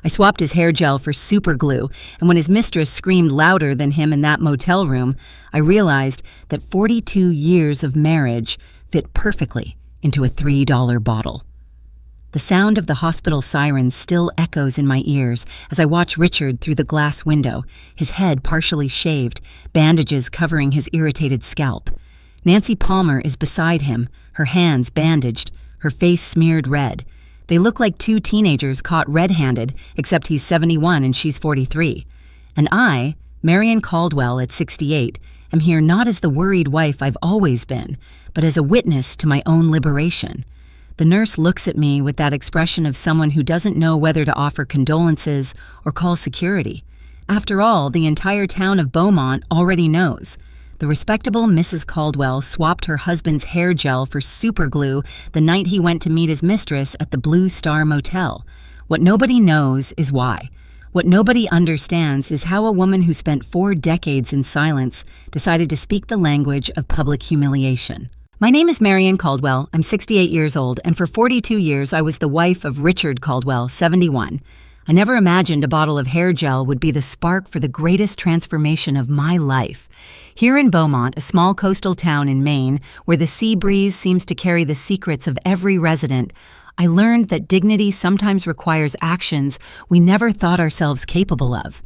I swapped his hair gel for superglue, and when his mistress screamed louder than him in that motel room, I realized that 42 years of marriage fit perfectly into a $3 bottle. The sound of the hospital sirens still echoes in my ears as I watch Richard through the glass window, his head partially shaved, bandages covering his irritated scalp. Nancy Palmer is beside him, her hands bandaged, her face smeared red. They look like two teenagers caught red-handed, except he's 71 and she's 43. And I, Marion Caldwell at 68, am here not as the worried wife I've always been, but as a witness to my own liberation. The nurse looks at me with that expression of someone who doesn't know whether to offer condolences or call security. After all, the entire town of Beaumont already knows. The respectable Mrs. Caldwell swapped her husband's hair gel for superglue the night he went to meet his mistress at the Blue Star Motel. What nobody knows is why. What nobody understands is how a woman who spent 4 decades in silence decided to speak the language of public humiliation. My name is Marion Caldwell. I'm 68 years old, and for 42 years I was the wife of Richard Caldwell, 71. I never imagined a bottle of hair gel would be the spark for the greatest transformation of my life. Here in Beaumont, a small coastal town in Maine, where the sea breeze seems to carry the secrets of every resident, I learned that dignity sometimes requires actions we never thought ourselves capable of.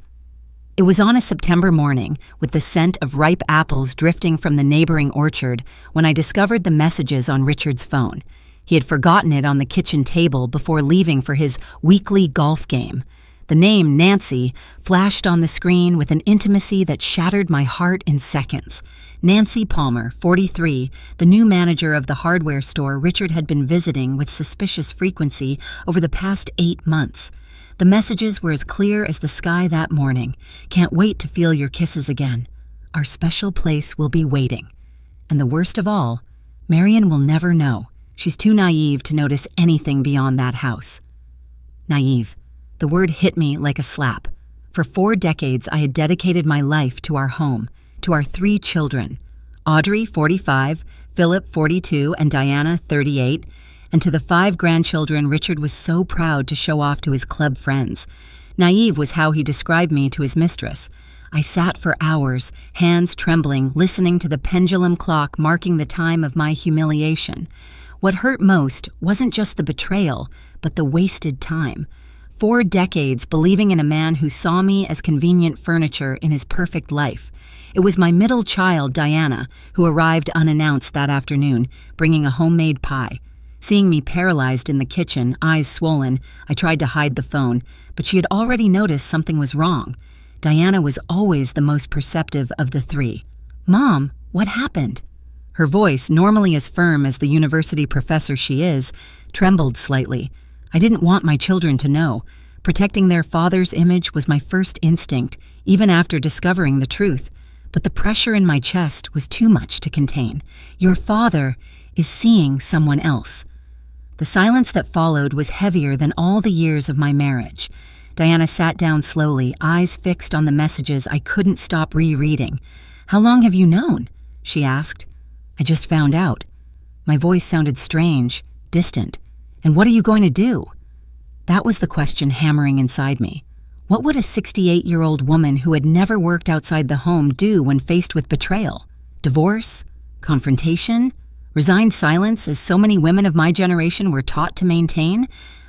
It was on a September morning, with the scent of ripe apples drifting from the neighboring orchard, when I discovered the messages on Richard's phone. He had forgotten it on the kitchen table before leaving for his weekly golf game. The name Nancy flashed on the screen with an intimacy that shattered my heart in seconds. Nancy Palmer, 43, the new manager of the hardware store Richard had been visiting with suspicious frequency over the past 8 months. The messages were as clear as the sky that morning. Can't wait to feel your kisses again. Our special place will be waiting. And the worst of all, Marion will never know. She's too naive to notice anything beyond that house. Naive. The word hit me like a slap. For 4 decades, I had dedicated my life to our home, to our 3 children, Audrey, 45, Philip, 42, and Diana, 38, and to the 5 grandchildren Richard was so proud to show off to his club friends. Naive was how he described me to his mistress. I sat for hours, hands trembling, listening to the pendulum clock marking the time of my humiliation. What hurt most wasn't just the betrayal, but the wasted time. 4 decades believing in a man who saw me as convenient furniture in his perfect life. It was my middle child, Diana, who arrived unannounced that afternoon, bringing a homemade pie. Seeing me paralyzed in the kitchen, eyes swollen, I tried to hide the phone, but she had already noticed something was wrong. Diana was always the most perceptive of the 3. "Mom, what happened?" Her voice, normally as firm as the university professor she is, trembled slightly. I didn't want my children to know. Protecting their father's image was my first instinct, even after discovering the truth. But the pressure in my chest was too much to contain. Your father is seeing someone else. The silence that followed was heavier than all the years of my marriage. Diana sat down slowly, eyes fixed on the messages I couldn't stop rereading. "How long have you known?" she asked. "I just found out." My voice sounded strange, distant. "And what are you going to do?" That was the question hammering inside me. What would a 68-year-old woman who had never worked outside the home do when faced with betrayal? Divorce? Confrontation? Resigned silence, as so many women of my generation were taught to maintain?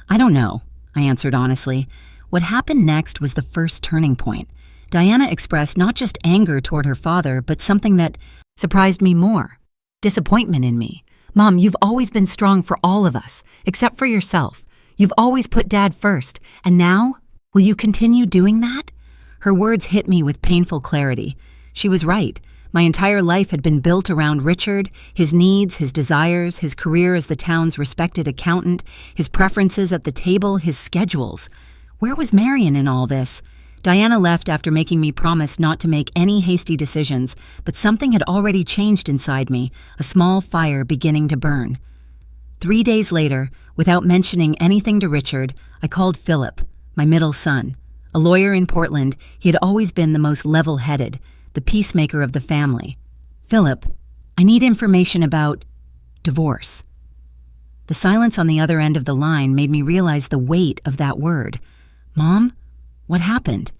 "I don't know," I answered honestly. What happened next was the first turning point. Diana expressed not just anger toward her father, but something that surprised me more. Disappointment in me. "Mom, you've always been strong for all of us, except for yourself. You've always put Dad first, and now, will you continue doing that?" Her words hit me with painful clarity. She was right. My entire life had been built around Richard, his needs, his desires, his career as the town's respected accountant, his preferences at the table, his schedules. Where was Marion in all this? Diana left after making me promise not to make any hasty decisions, but something had already changed inside me, a small fire beginning to burn. 3 days later, without mentioning anything to Richard, I called Philip, my middle son. A lawyer in Portland, he had always been the most level-headed, the peacemaker of the family. "Philip, I need information about divorce." The silence on the other end of the line made me realize the weight of that word. "Mom, what happened?"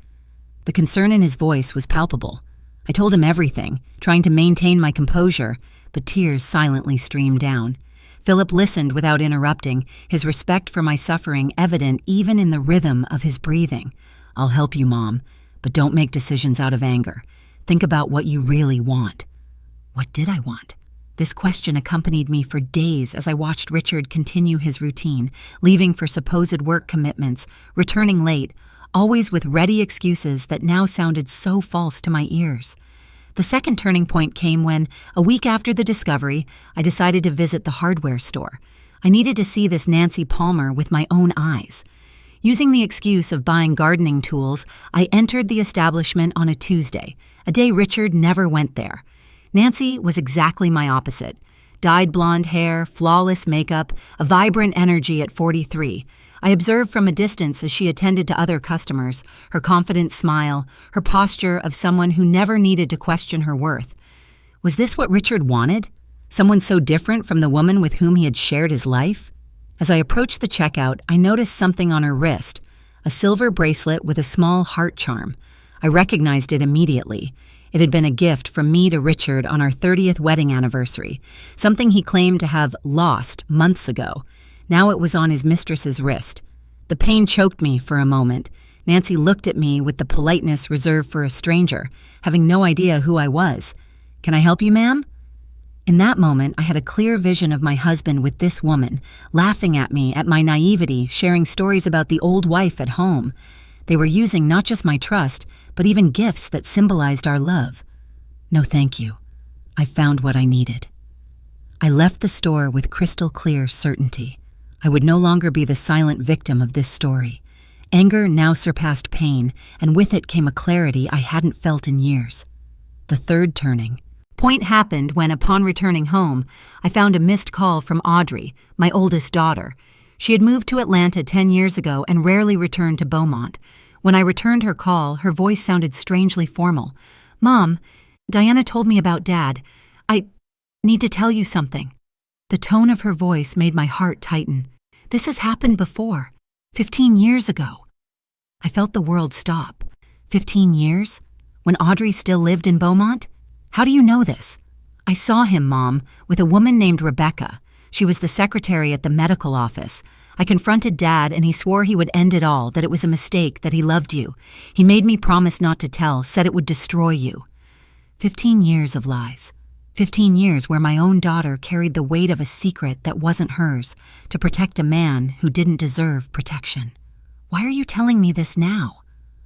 The concern in his voice was palpable. I told him everything, trying to maintain my composure, but tears silently streamed down. Philip listened without interrupting, his respect for my suffering evident even in the rhythm of his breathing. "I'll help you, Mom, but don't make decisions out of anger. Think about what you really want." What did I want? This question accompanied me for days as I watched Richard continue his routine, leaving for supposed work commitments, returning late, always with ready excuses that now sounded so false to my ears. The second turning point came when, a week after the discovery, I decided to visit the hardware store. I needed to see this Nancy Palmer with my own eyes. Using the excuse of buying gardening tools, I entered the establishment on a Tuesday, a day Richard never went there. Nancy was exactly my opposite. Dyed blonde hair, flawless makeup, a vibrant energy at 43. I observed from a distance as she attended to other customers, her confident smile, her posture of someone who never needed to question her worth. Was this what Richard wanted? Someone so different from the woman with whom he had shared his life? As I approached the checkout, I noticed something on her wrist, a silver bracelet with a small heart charm. I recognized it immediately. It had been a gift from me to Richard on our 30th wedding anniversary, something he claimed to have lost months ago. Now it was on his mistress's wrist. The pain choked me for a moment. Nancy looked at me with the politeness reserved for a stranger, having no idea who I was. "Can I help you, ma'am?" In that moment, I had a clear vision of my husband with this woman, laughing at me, at my naivety, sharing stories about the old wife at home. They were using not just my trust, but even gifts that symbolized our love. No, thank you. I found what I needed. I left the store with crystal clear certainty. I would no longer be the silent victim of this story. Anger now surpassed pain, and with it came a clarity I hadn't felt in years. The third turning point happened when, upon returning home, I found a missed call from Audrey, my oldest daughter. She had moved to Atlanta 10 years ago and rarely returned to Beaumont. When I returned her call, her voice sounded strangely formal. "Mom, Diana told me about Dad. I need to tell you something." The tone of her voice made my heart tighten. This has happened before, 15 years ago. I felt the world stop. 15 years? When Audrey still lived in Beaumont? How do you know this? "I saw him, Mom, with a woman named Rebecca. She was the secretary at the medical office. I confronted Dad and he swore he would end it all, that it was a mistake, that he loved you. He made me promise not to tell, said it would destroy you." 15 years of lies. 15 years where my own daughter carried the weight of a secret that wasn't hers to protect a man who didn't deserve protection. "Why are you telling me this now?"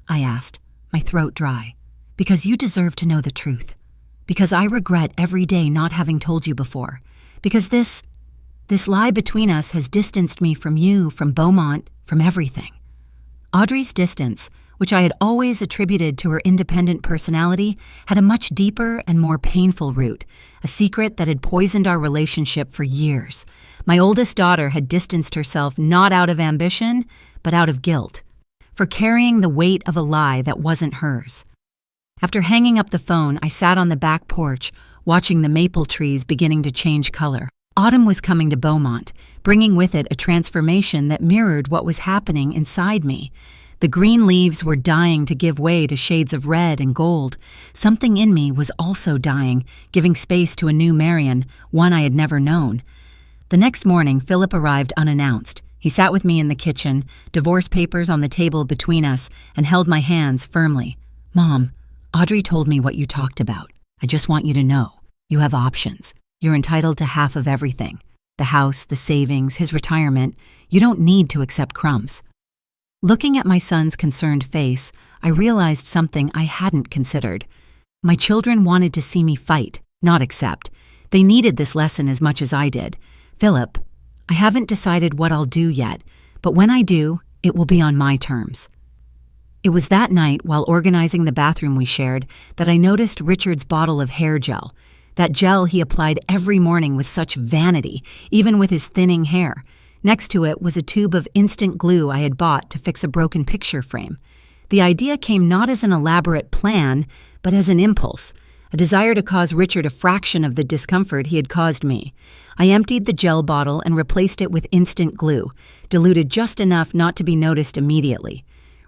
I asked, my throat dry. "Because you deserve to know the truth. Because I regret every day not having told you before. Because this lie between us has distanced me from you, from Beaumont, from everything." Audrey's distance, which I had always attributed to her independent personality, had a much deeper and more painful root, a secret that had poisoned our relationship for years. My oldest daughter had distanced herself not out of ambition, but out of guilt, for carrying the weight of a lie that wasn't hers. After hanging up the phone, I sat on the back porch, watching the maple trees beginning to change color. Autumn was coming to Beaumont, bringing with it a transformation that mirrored what was happening inside me. The green leaves were dying to give way to shades of red and gold. Something in me was also dying, giving space to a new Marion, one I had never known. The next morning, Philip arrived unannounced. He sat with me in the kitchen, divorce papers on the table between us, and held my hands firmly. "Mom, Audrey told me what you talked about. I just want you to know. You have options. You're entitled to half of everything. The house, the savings, his retirement. You don't need to accept crumbs." Looking at my son's concerned face, I realized something I hadn't considered. My children wanted to see me fight, not accept. They needed this lesson as much as I did. "Philip, I haven't decided what I'll do yet, but when I do, it will be on my terms." It was that night, while organizing the bathroom we shared, that I noticed Richard's bottle of hair gel. That gel he applied every morning with such vanity, even with his thinning hair. Next to it was a tube of instant glue I had bought to fix a broken picture frame. The idea came not as an elaborate plan, but as an impulse, a desire to cause Richard a fraction of the discomfort he had caused me. I emptied the gel bottle and replaced it with instant glue, diluted just enough not to be noticed immediately.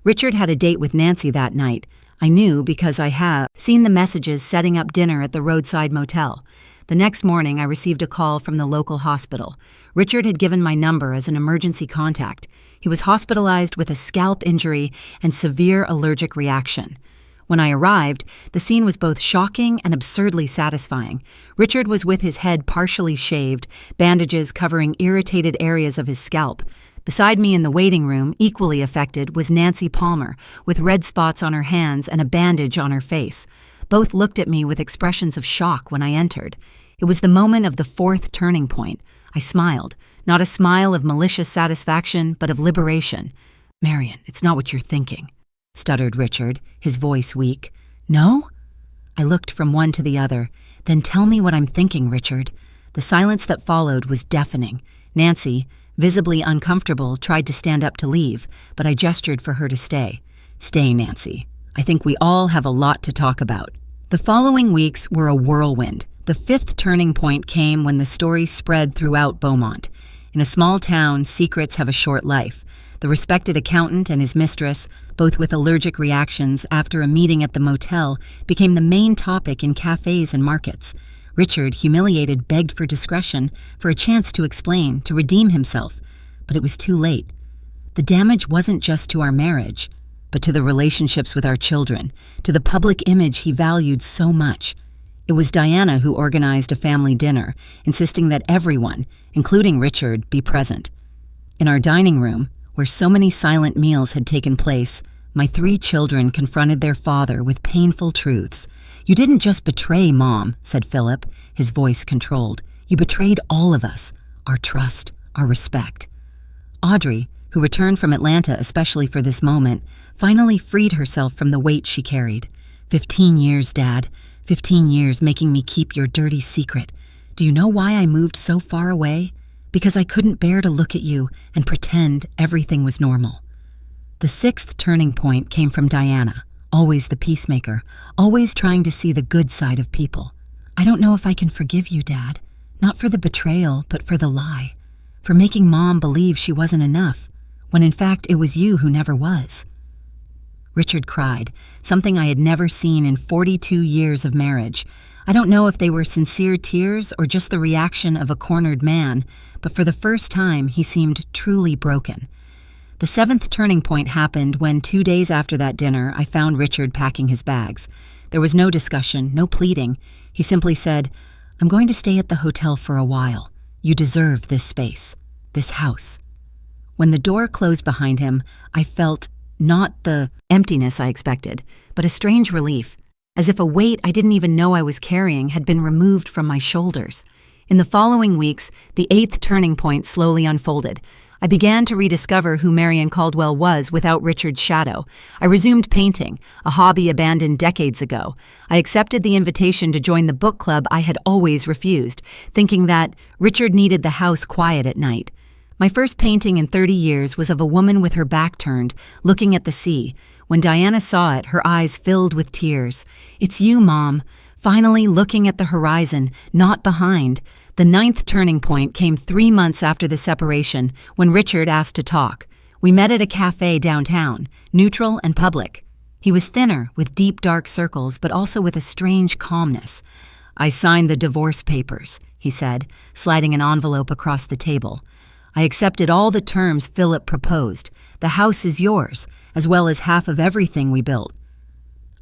Richard had a date with Nancy that night. I knew because I have seen the messages setting up dinner at the roadside motel. The next morning, I received a call from the local hospital. Richard had given my number as an emergency contact. He was hospitalized with a scalp injury and severe allergic reaction. When I arrived, the scene was both shocking and absurdly satisfying. Richard was with his head partially shaved, bandages covering irritated areas of his scalp. Beside me in the waiting room, equally affected, was Nancy Palmer, with red spots on her hands and a bandage on her face. Both looked at me with expressions of shock when I entered. It was the moment of the fourth turning point. I smiled, not a smile of malicious satisfaction, but of liberation. "Marion, it's not what you're thinking," stuttered Richard, his voice weak. "No?" I looked from one to the other. "Then tell me what I'm thinking, Richard." The silence that followed was deafening. Nancy, visibly uncomfortable, tried to stand up to leave, but I gestured for her to stay. "Stay, Nancy. I think we all have a lot to talk about." The following weeks were a whirlwind. The fifth turning point came when the story spread throughout Beaumont. In a small town, secrets have a short life. The respected accountant and his mistress, both with allergic reactions after a meeting at the motel, became the main topic in cafes and markets. Richard, humiliated, begged for discretion, for a chance to explain, to redeem himself. But it was too late. The damage wasn't just to our marriage, but to the relationships with our children, to the public image he valued so much. It was Diana who organized a family dinner, insisting that everyone, including Richard, be present. In our dining room, where so many silent meals had taken place, my 3 children confronted their father with painful truths. "You didn't just betray Mom," said Philip, his voice controlled. "You betrayed all of us, our trust, our respect." Audrey, who returned from Atlanta especially for this moment, finally freed herself from the weight she carried. 15 years, Dad. 15 years making me keep your dirty secret. Do you know why I moved so far away? Because I couldn't bear to look at you and pretend everything was normal." The 6th turning point came from Diana, always the peacemaker, always trying to see the good side of people. "I don't know if I can forgive you, Dad. Not for the betrayal, but for the lie. For making Mom believe she wasn't enough, when in fact it was you who never was." Richard cried, something I had never seen in 42 years of marriage. I don't know if they were sincere tears or just the reaction of a cornered man, but for the first time he seemed truly broken. The 7th turning point happened when 2 days after that dinner I found Richard packing his bags. There was no discussion, no pleading. He simply said, "I'm going to stay at the hotel for a while. You deserve this space, this house." When the door closed behind him, I felt not the emptiness I expected, but a strange relief, as if a weight I didn't even know I was carrying had been removed from my shoulders. In the following weeks, the 8th turning point slowly unfolded. I began to rediscover who Marion Caldwell was without Richard's shadow. I resumed painting, a hobby abandoned decades ago. I accepted the invitation to join the book club I had always refused, thinking that Richard needed the house quiet at night. My first painting in 30 years was of a woman with her back turned, looking at the sea. When Diana saw it, her eyes filled with tears. "It's you, Mom. Finally looking at the horizon, not behind." The 9th turning point came 3 months after the separation, when Richard asked to talk. We met at a cafe downtown, neutral and public. He was thinner, with deep dark circles, but also with a strange calmness. "I signed the divorce papers," he said, sliding an envelope across the table. "I accepted all the terms Philip proposed. The house is yours, as well as half of everything we built."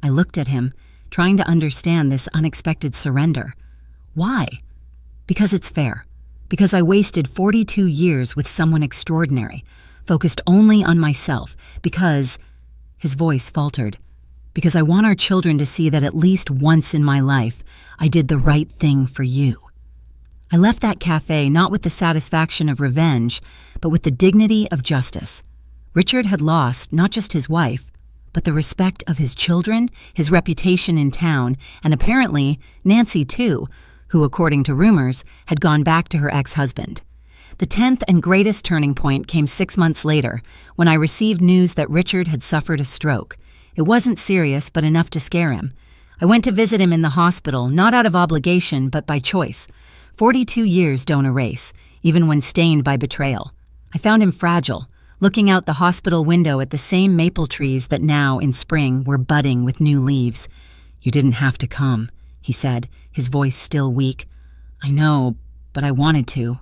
I looked at him, trying to understand this unexpected surrender. Why? Because it's fair. Because I wasted 42 years with someone extraordinary, focused only on myself. Because, his voice faltered, because I want our children to see that at least once in my life, I did the right thing for you. I left that cafe not with the satisfaction of revenge, but with the dignity of justice. Richard had lost not just his wife, but the respect of his children, his reputation in town, and apparently Nancy too, who, according to rumors, had gone back to her ex-husband. The 10th and greatest turning point came 6 months later, when I received news that Richard had suffered a stroke. It wasn't serious, but enough to scare him. I went to visit him in the hospital, not out of obligation, but by choice. 42 years don't erase, even when stained by betrayal. I found him fragile, looking out the hospital window at the same maple trees that now, in spring, were budding with new leaves. "You didn't have to come," he said, his voice still weak. "I know, but I wanted to."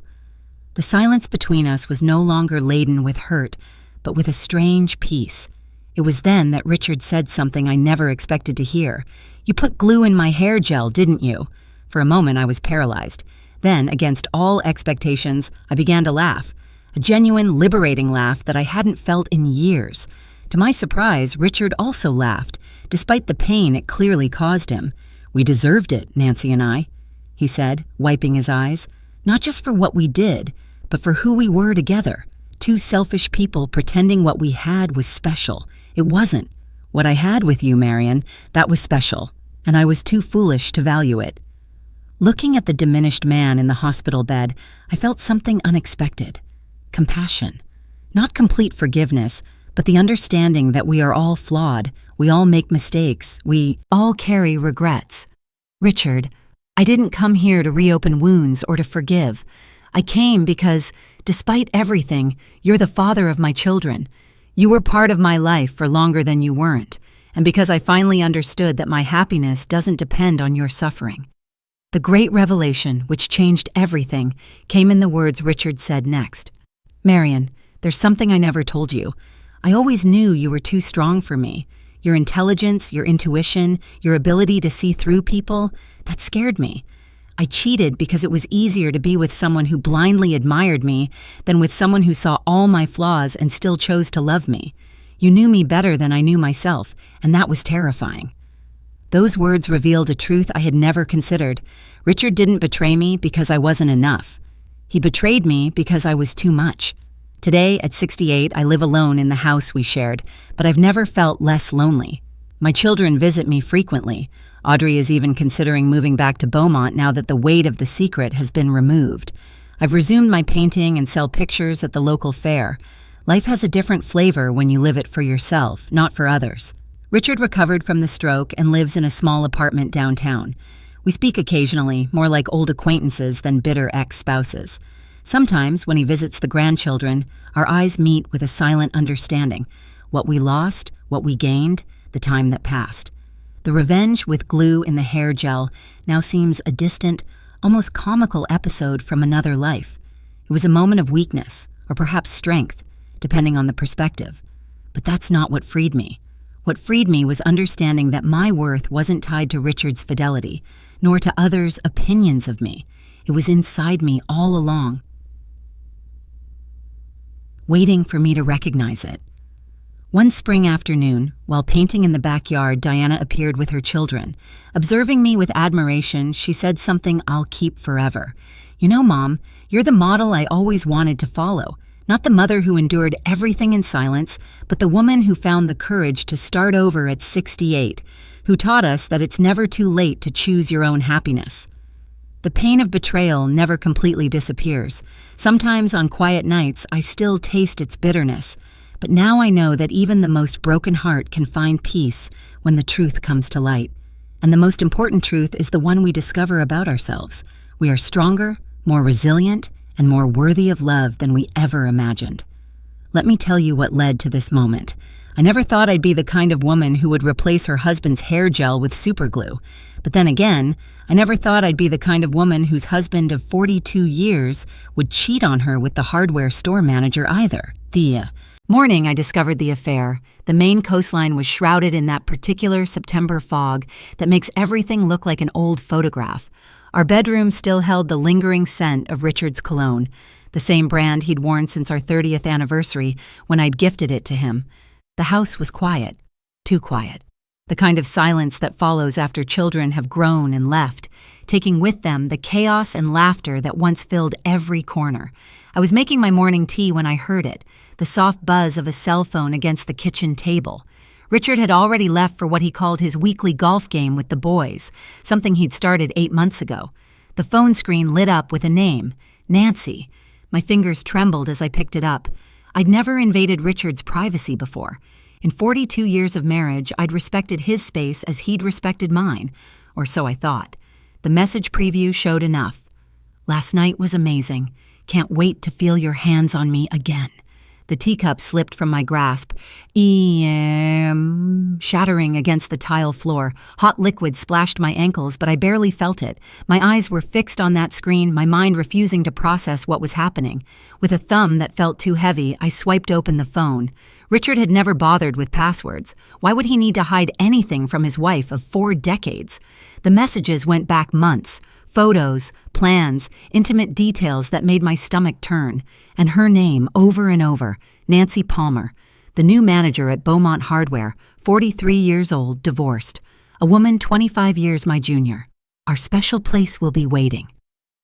The silence between us was no longer laden with hurt, but with a strange peace. It was then that Richard said something I never expected to hear. "You put glue in my hair gel, didn't you?" For a moment I was paralyzed. Then, against all expectations, I began to laugh. A genuine, liberating laugh that I hadn't felt in years. To my surprise, Richard also laughed, despite the pain it clearly caused him. "We deserved it, Nancy and I," he said, wiping his eyes. "Not just for what we did, but for who we were together. Two selfish people pretending what we had was special. It wasn't. What I had with you, Marion, that was special, and I was too foolish to value it." Looking at the diminished man in the hospital bed, I felt something unexpected. Compassion. Not complete forgiveness, but the understanding that we are all flawed, we all make mistakes, we all carry regrets. "Richard, I didn't come here to reopen wounds or to forgive. I came because, despite everything, you're the father of my children. You were part of my life for longer than you weren't, and because I finally understood that my happiness doesn't depend on your suffering." The great revelation, which changed everything, came in the words Richard said next. "Marion, there's something I never told you. I always knew you were too strong for me. Your intelligence, your intuition, your ability to see through people, that scared me. I cheated because it was easier to be with someone who blindly admired me than with someone who saw all my flaws and still chose to love me. You knew me better than I knew myself, and that was terrifying." Those words revealed a truth I had never considered. Richard didn't betray me because I wasn't enough. He betrayed me because I was too much. Today, at 68, I live alone in the house we shared, but I've never felt less lonely. My children visit me frequently. Audrey is even considering moving back to Beaumont now that the weight of the secret has been removed. I've resumed my painting and sell pictures at the local fair. Life has a different flavor when you live it for yourself, not for others. Richard recovered from the stroke and lives in a small apartment downtown. We speak occasionally, more like old acquaintances than bitter ex-spouses. Sometimes, when he visits the grandchildren, our eyes meet with a silent understanding. What we lost, what we gained, the time that passed. The revenge with glue in the hair gel now seems a distant, almost comical episode from another life. It was a moment of weakness, or perhaps strength, depending on the perspective. But that's not what freed me. What freed me was understanding that my worth wasn't tied to Richard's fidelity, nor to others' opinions of me. It was inside me all along, waiting for me to recognize it. One spring afternoon, while painting in the backyard, Diana appeared with her children. Observing me with admiration, she said something I'll keep forever. "You know, Mom, you're the model I always wanted to follow. Not the mother who endured everything in silence, but the woman who found the courage to start over at 68, who taught us that it's never too late to choose your own happiness." The pain of betrayal never completely disappears. Sometimes on quiet nights, I still taste its bitterness. But now I know that even the most broken heart can find peace when the truth comes to light. And the most important truth is the one we discover about ourselves. We are stronger, more resilient, and more worthy of love than we ever imagined. Let me tell you what led to this moment. I never thought I'd be the kind of woman who would replace her husband's hair gel with superglue. But then again, I never thought I'd be the kind of woman whose husband of 42 years would cheat on her with the hardware store manager either. The morning I discovered the affair, the Maine coastline was shrouded in that particular September fog that makes everything look like an old photograph. Our bedroom still held the lingering scent of Richard's cologne, the same brand he'd worn since our 30th anniversary when I'd gifted it to him. The house was quiet, too quiet. The kind of silence that follows after children have grown and left, taking with them the chaos and laughter that once filled every corner. I was making my morning tea when I heard it, the soft buzz of a cell phone against the kitchen table. Richard had already left for what he called his weekly golf game with the boys, something he'd started 8 months ago. The phone screen lit up with a name, Nancy. My fingers trembled as I picked it up. I'd never invaded Richard's privacy before. In 42 years of marriage, I'd respected his space as he'd respected mine, or so I thought. The message preview showed enough. "Last night was amazing. Can't wait to feel your hands on me again." The teacup slipped from my grasp, shattering against the tile floor. Hot liquid splashed my ankles, but I barely felt it. My eyes were fixed on that screen, my mind refusing to process what was happening. With a thumb that felt too heavy, I swiped open the phone. Richard had never bothered with passwords. Why would he need to hide anything from his wife of 4 decades? The messages went back months. Photos, plans, intimate details that made my stomach turn. And her name over and over, Nancy Palmer, the new manager at Beaumont Hardware, 43 years old, divorced. A woman 25 years my junior. Our special place will be waiting.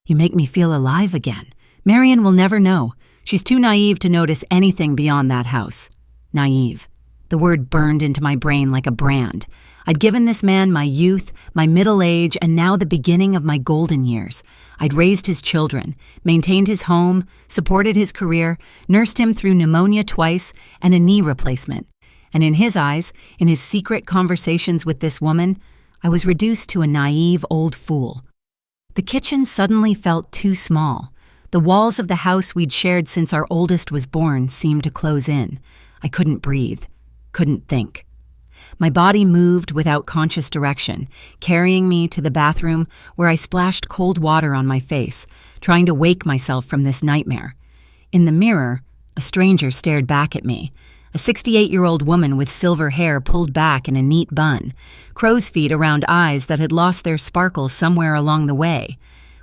You make me feel alive again. Marion will never know. She's too naive to notice anything beyond that house. Naive. The word burned into my brain like a brand. I'd given this man my youth, my middle age, and now the beginning of my golden years. I'd raised his children, maintained his home, supported his career, nursed him through pneumonia twice and a knee replacement. And in his eyes, in his secret conversations with this woman, I was reduced to a naive old fool. The kitchen suddenly felt too small. The walls of the house we'd shared since our oldest was born seemed to close in. I couldn't breathe, couldn't think. My body moved without conscious direction, carrying me to the bathroom where I splashed cold water on my face, trying to wake myself from this nightmare. In the mirror, a stranger stared back at me. A 68-year-old woman with silver hair pulled back in a neat bun, crow's feet around eyes that had lost their sparkle somewhere along the way.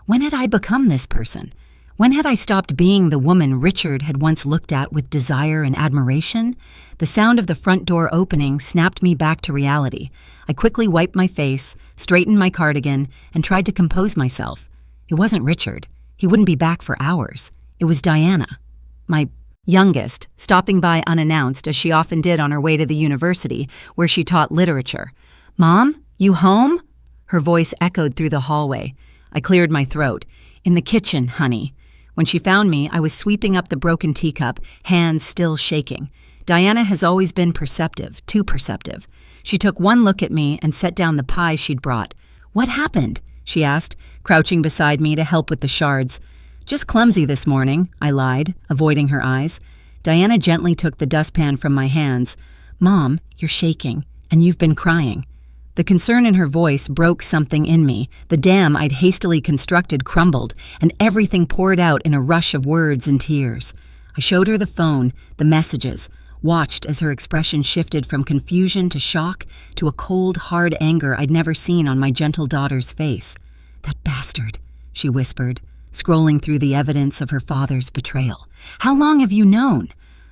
When had I become this person? When had I stopped being the woman Richard had once looked at with desire and admiration? The sound of the front door opening snapped me back to reality. I quickly wiped my face, straightened my cardigan, and tried to compose myself. It wasn't Richard. He wouldn't be back for hours. It was Diana, my youngest, stopping by unannounced as she often did on her way to the university, where she taught literature. "Mom, you home?" Her voice echoed through the hallway. I cleared my throat. "In the kitchen, honey." When she found me, I was sweeping up the broken teacup, hands still shaking. Diana has always been perceptive, too perceptive. She took one look at me and set down the pie she'd brought. "What happened?" she asked, crouching beside me to help with the shards. "Just clumsy this morning," I lied, avoiding her eyes. Diana gently took the dustpan from my hands. "Mom, you're shaking, and you've been crying." The concern in her voice broke something in me. The dam I'd hastily constructed crumbled, and everything poured out in a rush of words and tears. I showed her the phone, the messages, watched as her expression shifted from confusion to shock to a cold, hard anger I'd never seen on my gentle daughter's face. "That bastard," she whispered, scrolling through the evidence of her father's betrayal. "How long have you known?"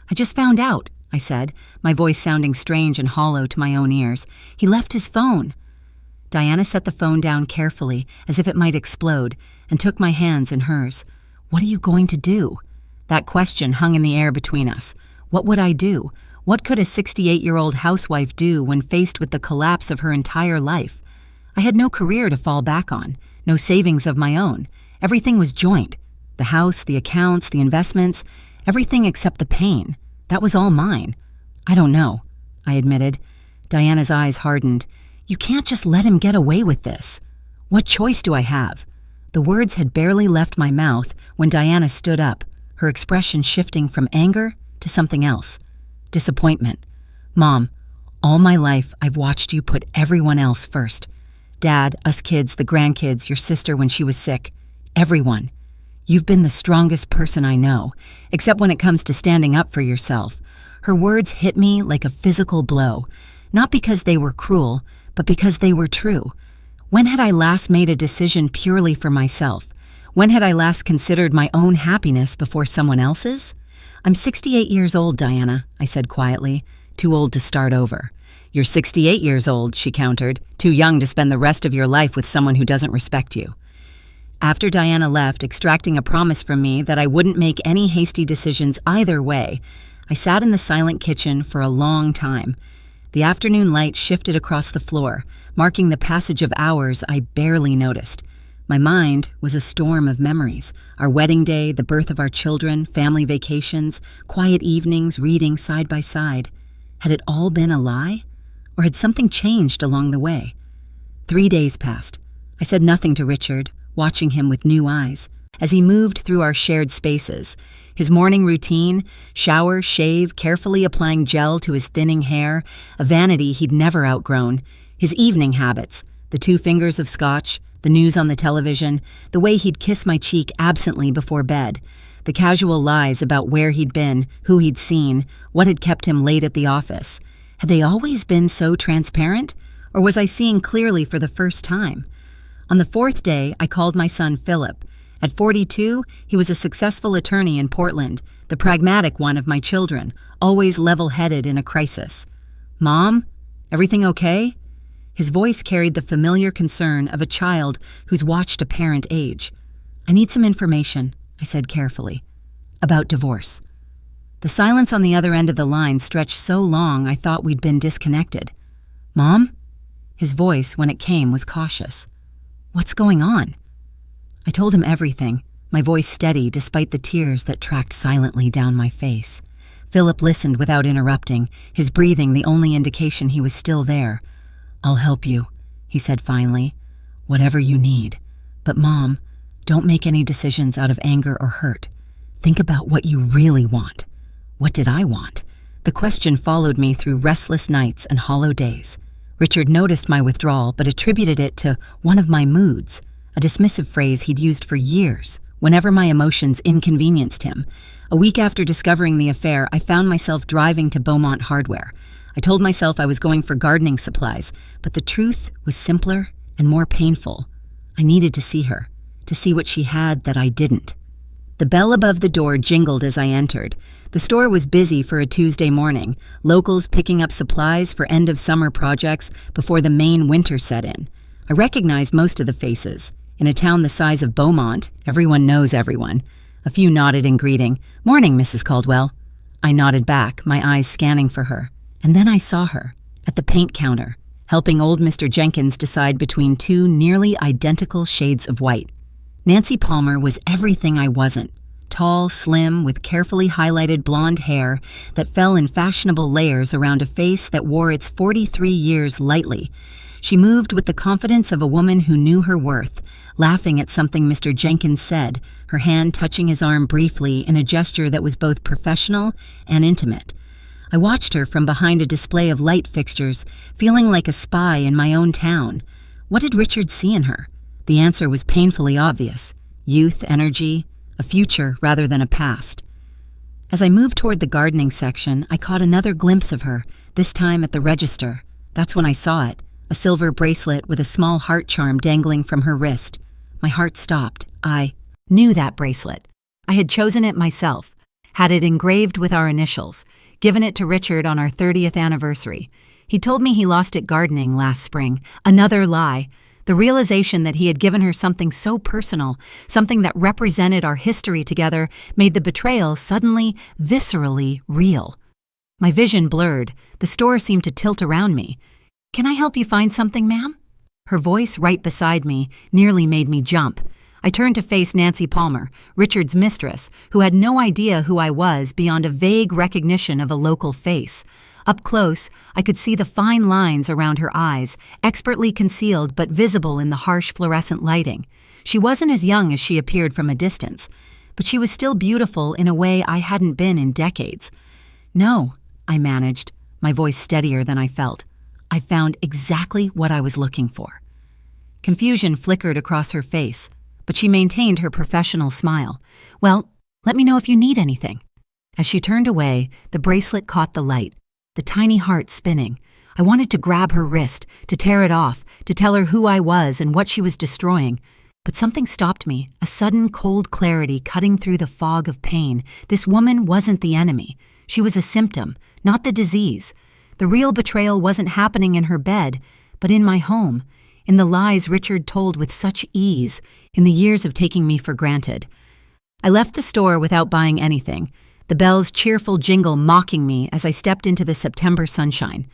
"I just found out," I said, my voice sounding strange and hollow to my own ears. "He left his phone." Diana set the phone down carefully, as if it might explode, and took my hands in hers. "What are you going to do?" That question hung in the air between us. What would I do? What could a 68-year-old housewife do when faced with the collapse of her entire life? I had no career to fall back on, no savings of my own. Everything was joint. The house, the accounts, the investments, everything except the pain. That was all mine. "I don't know," I admitted. Diana's eyes hardened. "You can't just let him get away with this." "What choice do I have?" The words had barely left my mouth when Diana stood up, her expression shifting from anger to something else. Disappointment. "Mom, all my life I've watched you put everyone else first. Dad, us kids, the grandkids, your sister when she was sick. Everyone. You've been the strongest person I know, except when it comes to standing up for yourself." Her words hit me like a physical blow, not because they were cruel, but because they were true. When had I last made a decision purely for myself? When had I last considered my own happiness before someone else's? "I'm 68 years old, Diana," I said quietly, too old to start over. "You're 68 years old," she countered, "too young to spend the rest of your life with someone who doesn't respect you." After Diana left, extracting a promise from me that I wouldn't make any hasty decisions either way, I sat in the silent kitchen for a long time. The afternoon light shifted across the floor, marking the passage of hours I barely noticed. My mind was a storm of memories. Our wedding day, the birth of our children, family vacations, quiet evenings, reading side by side. Had it all been a lie? Or had something changed along the way? 3 days passed. I said nothing to Richard, watching him with new eyes. as he moved through our shared spaces. His morning routine, shower, shave, carefully applying gel to his thinning hair, a vanity he'd never outgrown. His evening habits, the 2 fingers of scotch, the news on the television, the way he'd kiss my cheek absently before bed, the casual lies about where he'd been, who he'd seen, what had kept him late at the office. Had they always been so transparent? Or was I seeing clearly for the first time? On the 4th day, I called my son Philip. At 42, he was a successful attorney in Portland, the pragmatic one of my children, always level-headed in a crisis. "Mom, everything okay?" His voice carried the familiar concern of a child who's watched a parent age. "I need some information," I said carefully, "about divorce." The silence on the other end of the line stretched so long I thought we'd been disconnected. "Mom?" His voice, when it came, was cautious. "What's going on?" I told him everything, my voice steady despite the tears that tracked silently down my face. Philip listened without interrupting, his breathing the only indication he was still there. "I'll help you," he said finally. "Whatever you need. But Mom, don't make any decisions out of anger or hurt. Think about what you really want." What did I want? The question followed me through restless nights and hollow days. Richard noticed my withdrawal but attributed it to one of my moods, a dismissive phrase he'd used for years, whenever my emotions inconvenienced him. A week after discovering the affair, I found myself driving to Beaumont Hardware. I told myself I was going for gardening supplies, but the truth was simpler and more painful. I needed to see her, to see what she had that I didn't. The bell above the door jingled as I entered. The store was busy for a Tuesday morning, locals picking up supplies for end-of-summer projects before the main winter set in. I recognized most of the faces. In a town the size of Beaumont, everyone knows everyone. A few nodded in greeting. "Morning, Mrs. Caldwell." I nodded back, my eyes scanning for her. And then I saw her, at the paint counter, helping old Mr. Jenkins decide between 2 nearly identical shades of white. Nancy Palmer was everything I wasn't. Tall, slim, with carefully highlighted blonde hair that fell in fashionable layers around a face that wore its 43 years lightly. She moved with the confidence of a woman who knew her worth, laughing at something Mr. Jenkins said, her hand touching his arm briefly in a gesture that was both professional and intimate. I watched her from behind a display of light fixtures, feeling like a spy in my own town. What did Richard see in her? The answer was painfully obvious. Youth, energy, a future rather than a past. As I moved toward the gardening section, I caught another glimpse of her, this time at the register. That's when I saw it, a silver bracelet with a small heart charm dangling from her wrist. My heart stopped. I knew that bracelet. I had chosen it myself, had it engraved with our initials, given it to Richard on our 30th anniversary. He told me he lost it gardening last spring. Another lie. The realization that he had given her something so personal, something that represented our history together, made the betrayal suddenly, viscerally real. My vision blurred. The store seemed to tilt around me. "Can I help you find something, ma'am?" Her voice right beside me nearly made me jump. I turned to face Nancy Palmer, Richard's mistress, who had no idea who I was beyond a vague recognition of a local face. Up close, I could see the fine lines around her eyes, expertly concealed but visible in the harsh fluorescent lighting. She wasn't as young as she appeared from a distance, but she was still beautiful in a way I hadn't been in decades. "No," I managed, my voice steadier than I felt. "I found exactly what I was looking for." Confusion flickered across her face, but she maintained her professional smile. "Well, let me know if you need anything." As she turned away, the bracelet caught the light, the tiny heart spinning. I wanted to grab her wrist, to tear it off, to tell her who I was and what she was destroying. But something stopped me, a sudden cold clarity cutting through the fog of pain. This woman wasn't the enemy. She was a symptom, not the disease. The real betrayal wasn't happening in her bed, but in my home, in the lies Richard told with such ease, in the years of taking me for granted. I left the store without buying anything, the bell's cheerful jingle mocking me as I stepped into the September sunshine.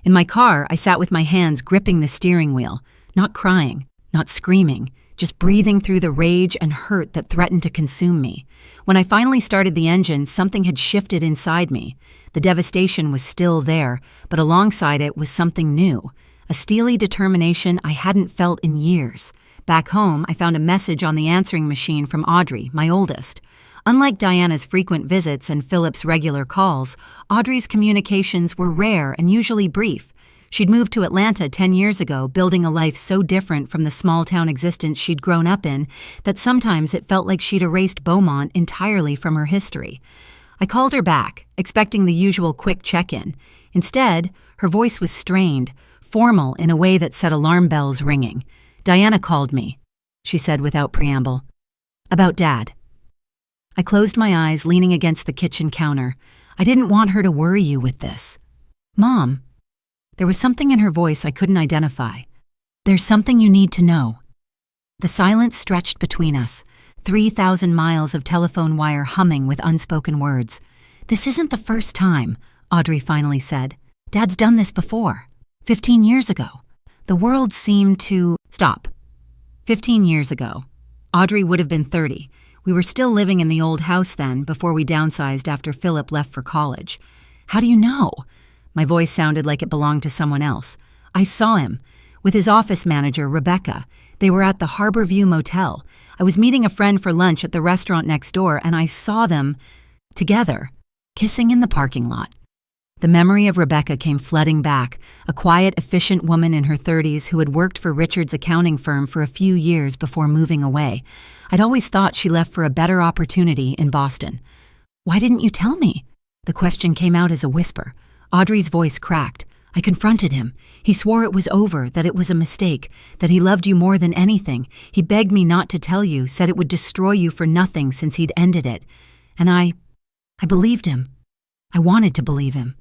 In my car, I sat with my hands gripping the steering wheel, not crying, not screaming, just breathing through the rage and hurt that threatened to consume me. When I finally started the engine, something had shifted inside me. The devastation was still there, but alongside it was something new, a steely determination I hadn't felt in years. Back home, I found a message on the answering machine from Audrey, my oldest. Unlike Diana's frequent visits and Philip's regular calls, Audrey's communications were rare and usually brief. She'd moved to Atlanta 10 years ago, building a life so different from the small-town existence she'd grown up in that sometimes it felt like she'd erased Beaumont entirely from her history. I called her back, expecting the usual quick check-in. Instead, her voice was strained, formal in a way that set alarm bells ringing. "Diana called me," she said without preamble. "About Dad." I closed my eyes, leaning against the kitchen counter. I didn't want her to worry you with this. "Mom." There was something in her voice I couldn't identify. "There's something you need to know." The silence stretched between us, 3,000 miles of telephone wire humming with unspoken words. "This isn't the first time," Audrey finally said. "Dad's done this before. 15 years ago. The world seemed to—" Stop. 15 years ago. Audrey would have been 30. We were still living in the old house then, before we downsized after Philip left for college. "How do you know?" My voice sounded like it belonged to someone else. "I saw him, with his office manager, Rebecca. They were at the Harborview Motel. I was meeting a friend for lunch at the restaurant next door, and I saw them together, kissing in the parking lot." The memory of Rebecca came flooding back, a quiet, efficient woman in her 30s who had worked for Richard's accounting firm for a few years before moving away. I'd always thought she left for a better opportunity in Boston. "Why didn't you tell me?" The question came out as a whisper. Audrey's voice cracked. "I confronted him. He swore it was over, that it was a mistake, that he loved you more than anything. He begged me not to tell you, said it would destroy you for nothing since he'd ended it. And I believed him. I wanted to believe him."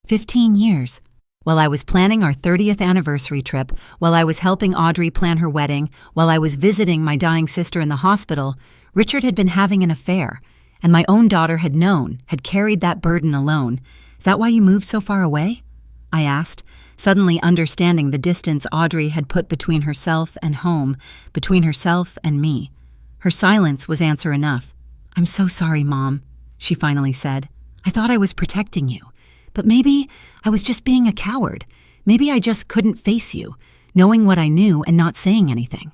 15 years. While I was planning our 30th anniversary trip, while I was helping Audrey plan her wedding, while I was visiting my dying sister in the hospital, Richard had been having an affair, and my own daughter had known, had carried that burden alone. "Is that why you moved so far away?" I asked, suddenly understanding the distance Audrey had put between herself and home, between herself and me. Her silence was answer enough. "I'm so sorry, Mom," she finally said. "I thought I was protecting you. But maybe I was just being a coward. Maybe I just couldn't face you, knowing what I knew and not saying anything."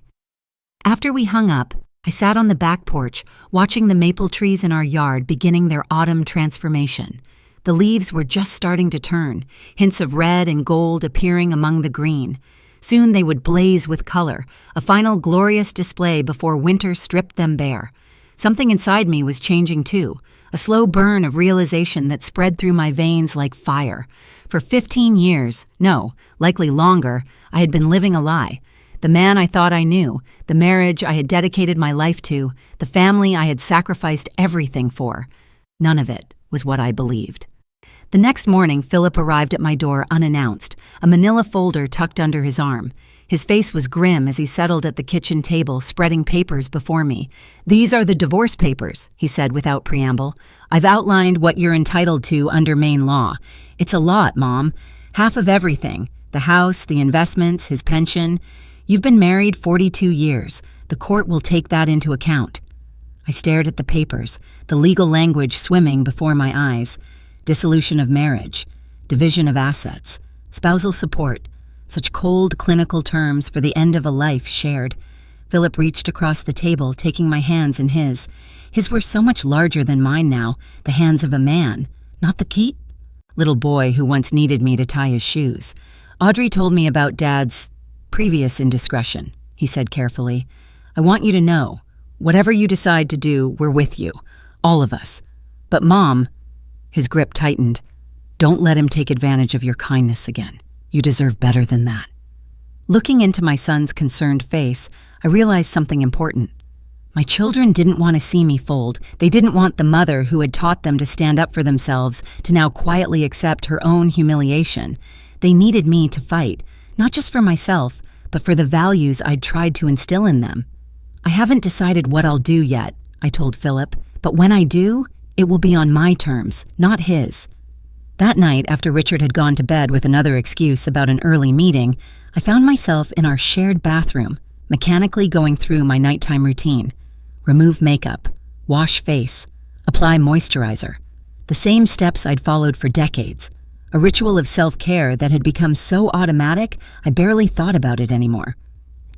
After we hung up, I sat on the back porch, watching the maple trees in our yard beginning their autumn transformation. The leaves were just starting to turn, hints of red and gold appearing among the green. Soon they would blaze with color, a final glorious display before winter stripped them bare. Something inside me was changing too, a slow burn of realization that spread through my veins like fire. For 15 years, no, likely longer, I had been living a lie. The man I thought I knew, the marriage I had dedicated my life to, the family I had sacrificed everything for. None of it was what I believed. The next morning, Philip arrived at my door unannounced, a manila folder tucked under his arm. His face was grim as he settled at the kitchen table, spreading papers before me. "These are the divorce papers," he said without preamble. "I've outlined what you're entitled to under Maine law. It's a lot, Mom. Half of everything. The house, the investments, his pension. You've been married 42 years. The court will take that into account." I stared at the papers, the legal language swimming before my eyes. Dissolution of marriage, division of assets, spousal support. Such cold, clinical terms for the end of a life shared. Philip reached across the table, taking my hands in his. His were so much larger than mine now, the hands of a man, not the little boy who once needed me to tie his shoes. "Audrey told me about Dad's previous indiscretion," he said carefully. "I want you to know, whatever you decide to do, we're with you, all of us. But Mom," his grip tightened, "don't let him take advantage of your kindness again. You deserve better than that." Looking into my son's concerned face, I realized something important. My children didn't want to see me fold. They didn't want the mother who had taught them to stand up for themselves to now quietly accept her own humiliation. They needed me to fight, not just for myself, but for the values I'd tried to instill in them. "I haven't decided what I'll do yet," I told Philip, "but when I do, it will be on my terms, not his." That night, after Richard had gone to bed with another excuse about an early meeting, I found myself in our shared bathroom, mechanically going through my nighttime routine. Remove makeup, wash face, apply moisturizer. The same steps I'd followed for decades. A ritual of self-care that had become so automatic I barely thought about it anymore.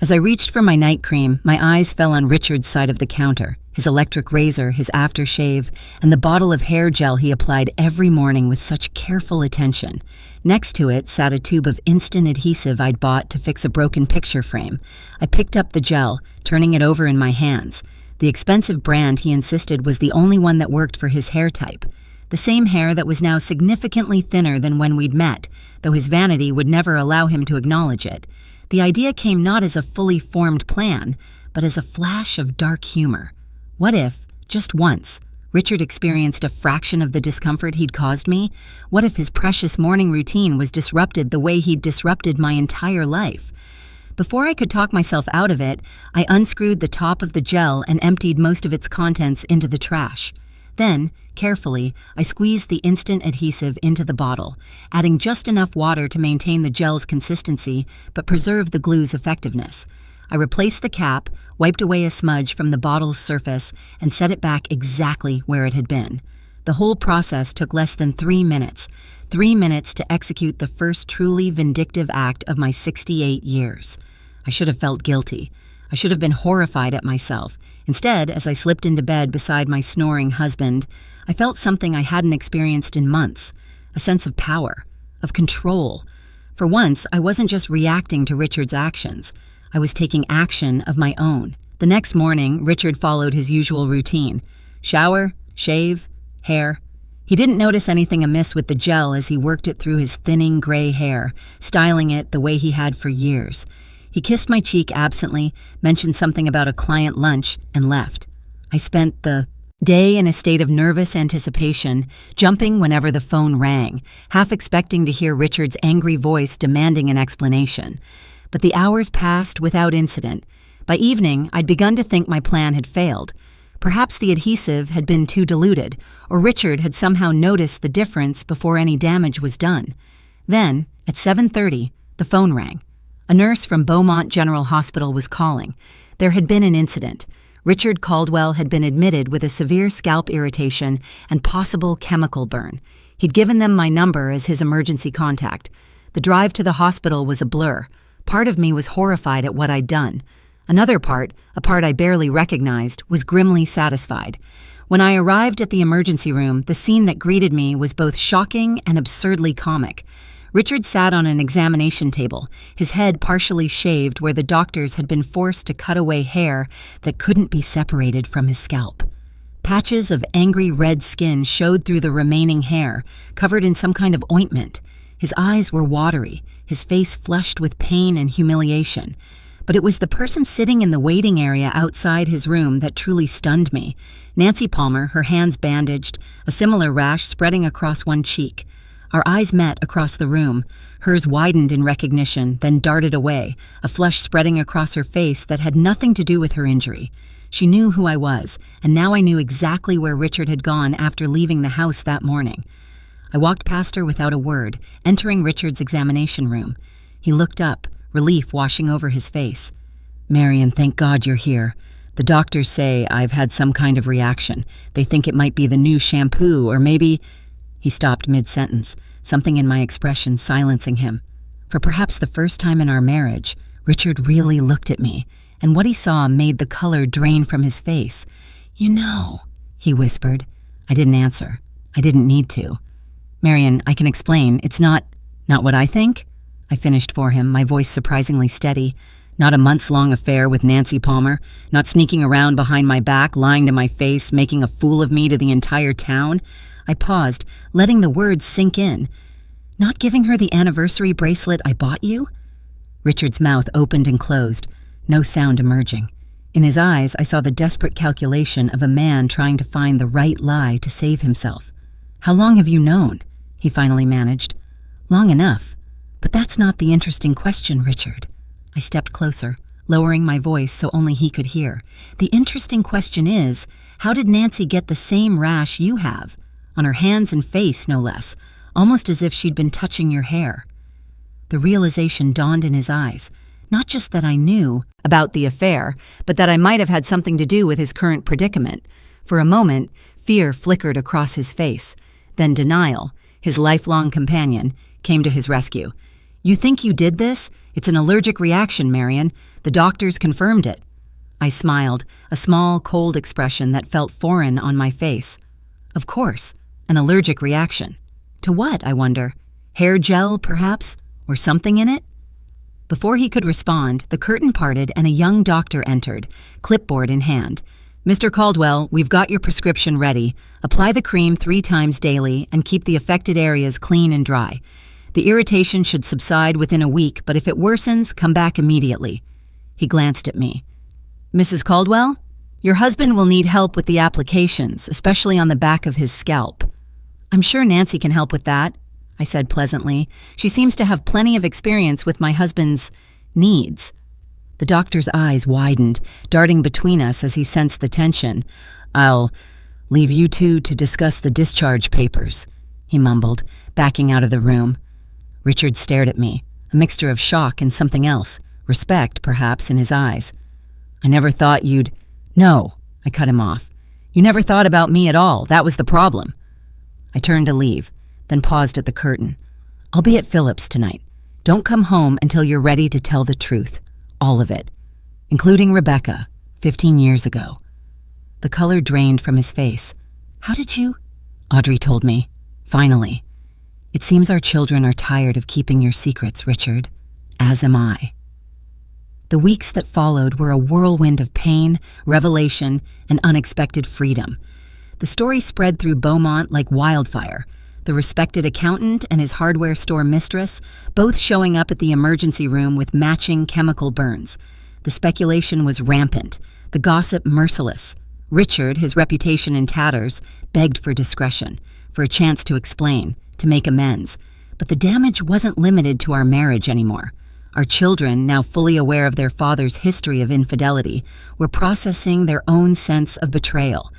As I reached for my night cream, my eyes fell on Richard's side of the counter, his electric razor, his aftershave, and the bottle of hair gel he applied every morning with such careful attention. Next to it sat a tube of instant adhesive I'd bought to fix a broken picture frame. I picked up the gel, turning it over in my hands. The expensive brand he insisted was the only one that worked for his hair type. The same hair that was now significantly thinner than when we'd met, though his vanity would never allow him to acknowledge it. The idea came not as a fully formed plan, but as a flash of dark humor. What if, just once, Richard experienced a fraction of the discomfort he'd caused me? What if his precious morning routine was disrupted the way he'd disrupted my entire life? Before I could talk myself out of it, I unscrewed the top of the gel and emptied most of its contents into the trash. Then, carefully, I squeezed the instant adhesive into the bottle, adding just enough water to maintain the gel's consistency but preserve the glue's effectiveness. I replaced the cap, wiped away a smudge from the bottle's surface, and set it back exactly where it had been. The whole process took less than 3 minutes. 3 minutes to execute the first truly vindictive act of my 68 years. I should have felt guilty. I should have been horrified at myself. Instead, as I slipped into bed beside my snoring husband, I felt something I hadn't experienced in months, a sense of power, of control. For once, I wasn't just reacting to Richard's actions. I was taking action of my own. The next morning, Richard followed his usual routine. Shower, shave, hair. He didn't notice anything amiss with the gel as he worked it through his thinning gray hair, styling it the way he had for years. He kissed my cheek absently, mentioned something about a client lunch, and left. I spent the day in a state of nervous anticipation, jumping whenever the phone rang, half expecting to hear Richard's angry voice demanding an explanation. But the hours passed without incident. By evening, I'd begun to think my plan had failed. Perhaps the adhesive had been too diluted, or Richard had somehow noticed the difference before any damage was done. Then, at 7:30, the phone rang. A nurse from Beaumont General Hospital was calling. There had been an incident. Richard Caldwell had been admitted with a severe scalp irritation and possible chemical burn. He'd given them my number as his emergency contact. The drive to the hospital was a blur. Part of me was horrified at what I'd done. Another part, a part I barely recognized, was grimly satisfied. When I arrived at the emergency room, the scene that greeted me was both shocking and absurdly comic. Richard sat on an examination table, his head partially shaved where the doctors had been forced to cut away hair that couldn't be separated from his scalp. Patches of angry red skin showed through the remaining hair, covered in some kind of ointment. His eyes were watery, his face flushed with pain and humiliation. But it was the person sitting in the waiting area outside his room that truly stunned me. Nancy Palmer, her hands bandaged, a similar rash spreading across one cheek. Our eyes met across the room. Hers widened in recognition, then darted away, a flush spreading across her face that had nothing to do with her injury. She knew who I was, and now I knew exactly where Richard had gone after leaving the house that morning. I walked past her without a word, entering Richard's examination room. He looked up, relief washing over his face. "Marion, thank God you're here. The doctors say I've had some kind of reaction. They think it might be the new shampoo, or maybe—" He stopped mid-sentence, something in my expression silencing him. For perhaps the first time in our marriage, Richard really looked at me, and what he saw made the color drain from his face. "You know," he whispered. I didn't answer. I didn't need to. "Marion, I can explain. It's not what I think?" I finished for him, my voice surprisingly steady. Not a months-long affair with Nancy Palmer, not sneaking around behind my back, lying to my face, making a fool of me to the entire town. I paused, letting the words sink in. "Not giving her the anniversary bracelet I bought you?" Richard's mouth opened and closed, no sound emerging. In his eyes, I saw the desperate calculation of a man trying to find the right lie to save himself. "How long have you known?" he finally managed. "Long enough. But that's not the interesting question, Richard." I stepped closer, lowering my voice so only he could hear. "The interesting question is, how did Nancy get the same rash you have? On her hands and face, no less, almost as if she'd been touching your hair." The realization dawned in his eyes, not just that I knew about the affair, but that I might have had something to do with his current predicament. For a moment, fear flickered across his face. Then denial, his lifelong companion, came to his rescue. You think you did this? It's an allergic reaction, Marion. The doctors confirmed it. I smiled, a small, cold expression that felt foreign on my face. Of course, an allergic reaction. To what, I wonder? Hair gel, perhaps? Or something in it? Before he could respond, the curtain parted and a young doctor entered, clipboard in hand. Mr. Caldwell, we've got your prescription ready. Apply the cream 3 times daily and keep the affected areas clean and dry. The irritation should subside within a week, but if it worsens, come back immediately. He glanced at me. Mrs. Caldwell, your husband will need help with the applications, especially on the back of his scalp. I'm sure Nancy can help with that, I said pleasantly. She seems to have plenty of experience with my husband's needs. The doctor's eyes widened, darting between us as he sensed the tension. I'll leave you two to discuss the discharge papers, he mumbled, backing out of the room. Richard stared at me, a mixture of shock and something else, respect, perhaps, in his eyes. I never thought you'd... No, I cut him off. You never thought about me at all. That was the problem. I turned to leave, then paused at the curtain. I'll be at Philip's tonight. Don't come home until you're ready to tell the truth. All of it. Including Rebecca, 15 years ago. The color drained from his face. How did you... Audrey told me. Finally. It seems our children are tired of keeping your secrets, Richard. As am I. The weeks that followed were a whirlwind of pain, revelation, and unexpected freedom. The story spread through Beaumont like wildfire. The respected accountant and his hardware store mistress, both showing up at the emergency room with matching chemical burns. The speculation was rampant, the gossip merciless. Richard, his reputation in tatters, begged for discretion, for a chance to explain, to make amends. But the damage wasn't limited to our marriage anymore. Our children, now fully aware of their father's history of infidelity, were processing their own sense of betrayal.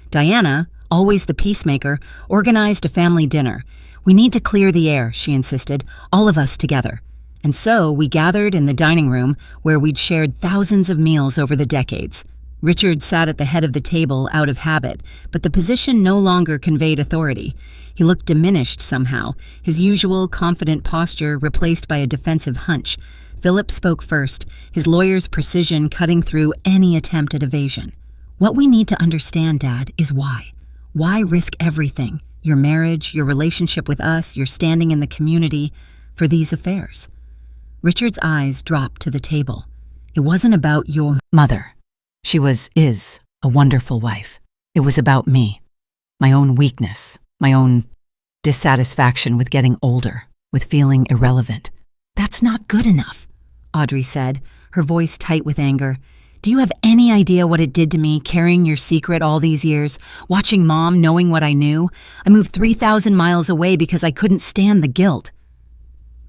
Diana, always the peacemaker, organized a family dinner. We need to clear the air, she insisted, all of us together. And so we gathered in the dining room where we'd shared thousands of meals over the decades. Richard sat at the head of the table out of habit, but the position no longer conveyed authority. He looked diminished somehow, his usual confident posture replaced by a defensive hunch. Philip spoke first, his lawyer's precision cutting through any attempt at evasion. What we need to understand, Dad, is why. Why risk everything, your marriage, your relationship with us, your standing in the community, for these affairs? Richard's eyes dropped to the table. It wasn't about your mother. She is a wonderful wife. It was about me, my own weakness, my own dissatisfaction with getting older, with feeling irrelevant. That's not good enough, Audrey said, her voice tight with anger. Do you have any idea what it did to me, carrying your secret all these years, watching Mom, knowing what I knew? I moved 3,000 miles away because I couldn't stand the guilt.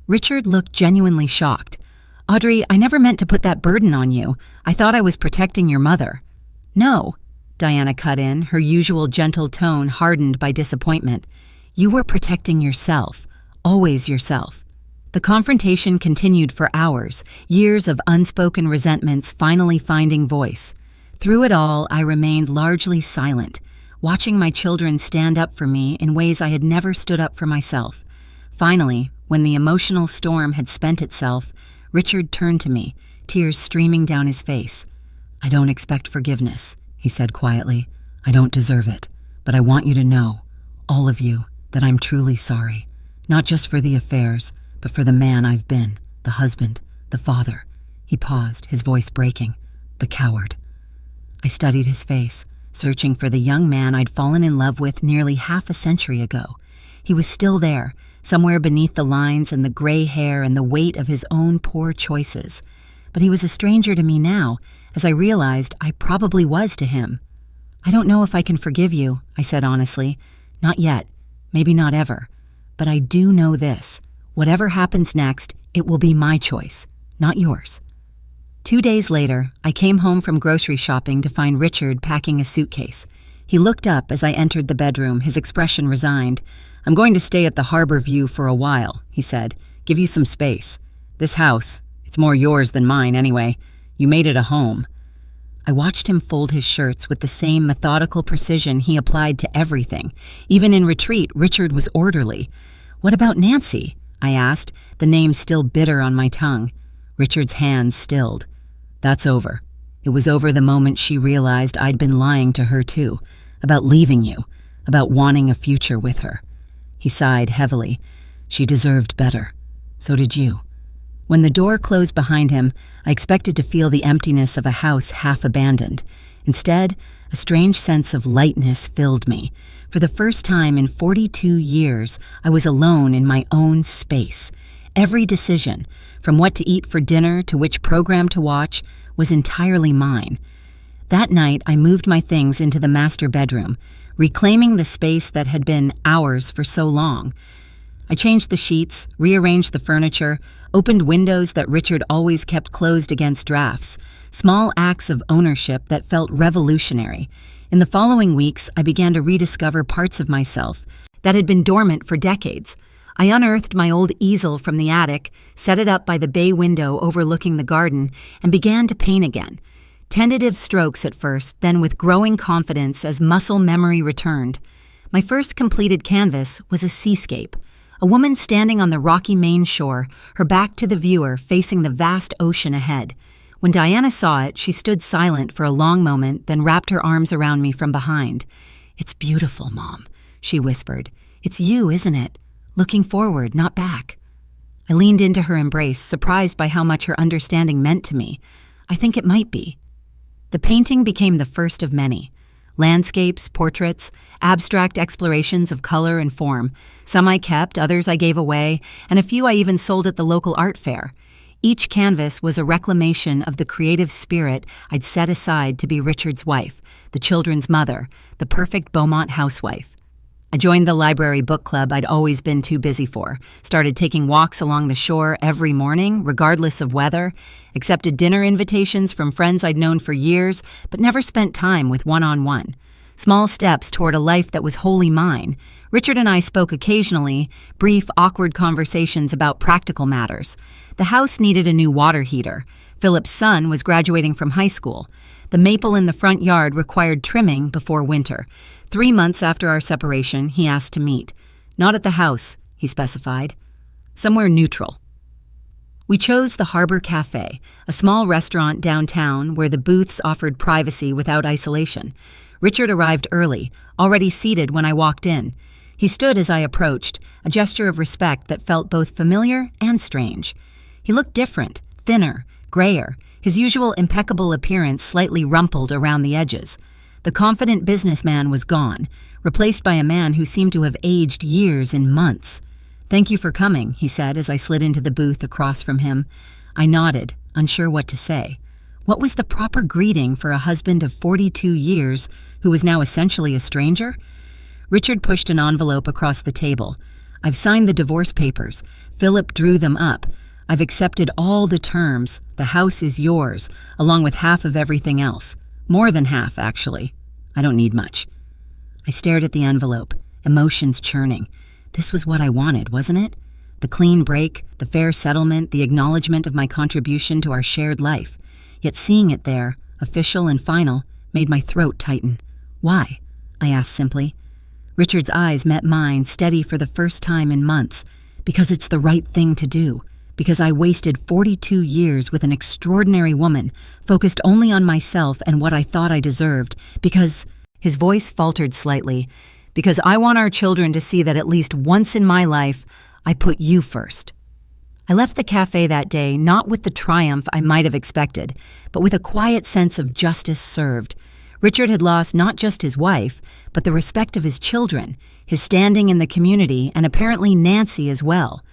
Richard looked genuinely shocked. Audrey, I never meant to put that burden on you. I thought I was protecting your mother. No, Diana cut in, her usual gentle tone hardened by disappointment. You were protecting yourself, always yourself. The confrontation continued for hours, years of unspoken resentments finally finding voice. Through it all, I remained largely silent, watching my children stand up for me in ways I had never stood up for myself. Finally, when the emotional storm had spent itself, Richard turned to me, tears streaming down his face. I don't expect forgiveness, he said quietly. I don't deserve it, but I want you to know, all of you, that I'm truly sorry. Not just for the affairs, but for the man I've been, the husband, the father. He paused, his voice breaking. The coward. I studied his face, searching for the young man I'd fallen in love with nearly half a century ago. He was still there, somewhere beneath the lines and the gray hair and the weight of his own poor choices. But he was a stranger to me now, as I realized I probably was to him. I don't know if I can forgive you, I said honestly. Not yet, maybe not ever. But I do know this. Whatever happens next, it will be my choice, not yours. 2 days later, I came home from grocery shopping to find Richard packing a suitcase. He looked up as I entered the bedroom, his expression resigned. I'm going to stay at the Harbor View for a while, he said. Give you some space. This house, it's more yours than mine anyway. You made it a home. I watched him fold his shirts with the same methodical precision he applied to everything. Even in retreat, Richard was orderly. What about Nancy? I asked, the name still bitter on my tongue. Richard's hands stilled. That's over. It was over the moment she realized I'd been lying to her too, about leaving you, about wanting a future with her. He sighed heavily. She deserved better. So did you. When the door closed behind him, I expected to feel the emptiness of a house half abandoned. Instead, a strange sense of lightness filled me. For the first time in 42 years, I was alone in my own space. Every decision, from what to eat for dinner to which program to watch, was entirely mine. That night, I moved my things into the master bedroom, reclaiming the space that had been ours for so long. I changed the sheets, rearranged the furniture, opened windows that Richard always kept closed against drafts, small acts of ownership that felt revolutionary. In the following weeks, I began to rediscover parts of myself that had been dormant for decades. I unearthed my old easel from the attic, set it up by the bay window overlooking the garden, and began to paint again. Tentative strokes at first, then with growing confidence as muscle memory returned. My first completed canvas was a seascape. A woman standing on the rocky Maine shore, her back to the viewer, facing the vast ocean ahead. When Diana saw it, she stood silent for a long moment, then wrapped her arms around me from behind. "It's beautiful, Mom," she whispered. "It's you, isn't it? Looking forward, not back." I leaned into her embrace, surprised by how much her understanding meant to me. I think it might be. The painting became the first of many. Landscapes, portraits, abstract explorations of color and form. Some I kept, others I gave away, and a few I even sold at the local art fair. Each canvas was a reclamation of the creative spirit I'd set aside to be Richard's wife, the children's mother, the perfect Beaumont housewife. I joined the library book club I'd always been too busy for, started taking walks along the shore every morning, regardless of weather, accepted dinner invitations from friends I'd known for years, but never spent time with one-on-one. Small steps toward a life that was wholly mine. Richard and I spoke occasionally, brief, awkward conversations about practical matters. The house needed a new water heater. Philip's son was graduating from high school. The maple in the front yard required trimming before winter. 3 months after our separation, he asked to meet. Not at the house, he specified. Somewhere neutral. We chose the Harbor Cafe, a small restaurant downtown where the booths offered privacy without isolation. Richard arrived early, already seated when I walked in. He stood as I approached, a gesture of respect that felt both familiar and strange. He looked different, thinner, grayer, his usual impeccable appearance slightly rumpled around the edges. The confident businessman was gone, replaced by a man who seemed to have aged years in months. "Thank you for coming," he said as I slid into the booth across from him. I nodded, unsure what to say. What was the proper greeting for a husband of 42 years who was now essentially a stranger? Richard pushed an envelope across the table. "I've signed the divorce papers. Philip drew them up. I've accepted all the terms. The house is yours, along with half of everything else. More than half, actually. I don't need much." I stared at the envelope, emotions churning. This was what I wanted, wasn't it? The clean break, the fair settlement, the acknowledgement of my contribution to our shared life. Yet seeing it there, official and final, made my throat tighten. "Why?" I asked simply. Richard's eyes met mine, steady for the first time in months. "Because it's the right thing to do. Because I wasted 42 years with an extraordinary woman, focused only on myself and what I thought I deserved. Because," his voice faltered slightly, "because I want our children to see that at least once in my life, I put you first." I left the cafe that day not with the triumph I might have expected, but with a quiet sense of justice served. Richard had lost not just his wife, but the respect of his children, his standing in the community, and apparently Nancy as well,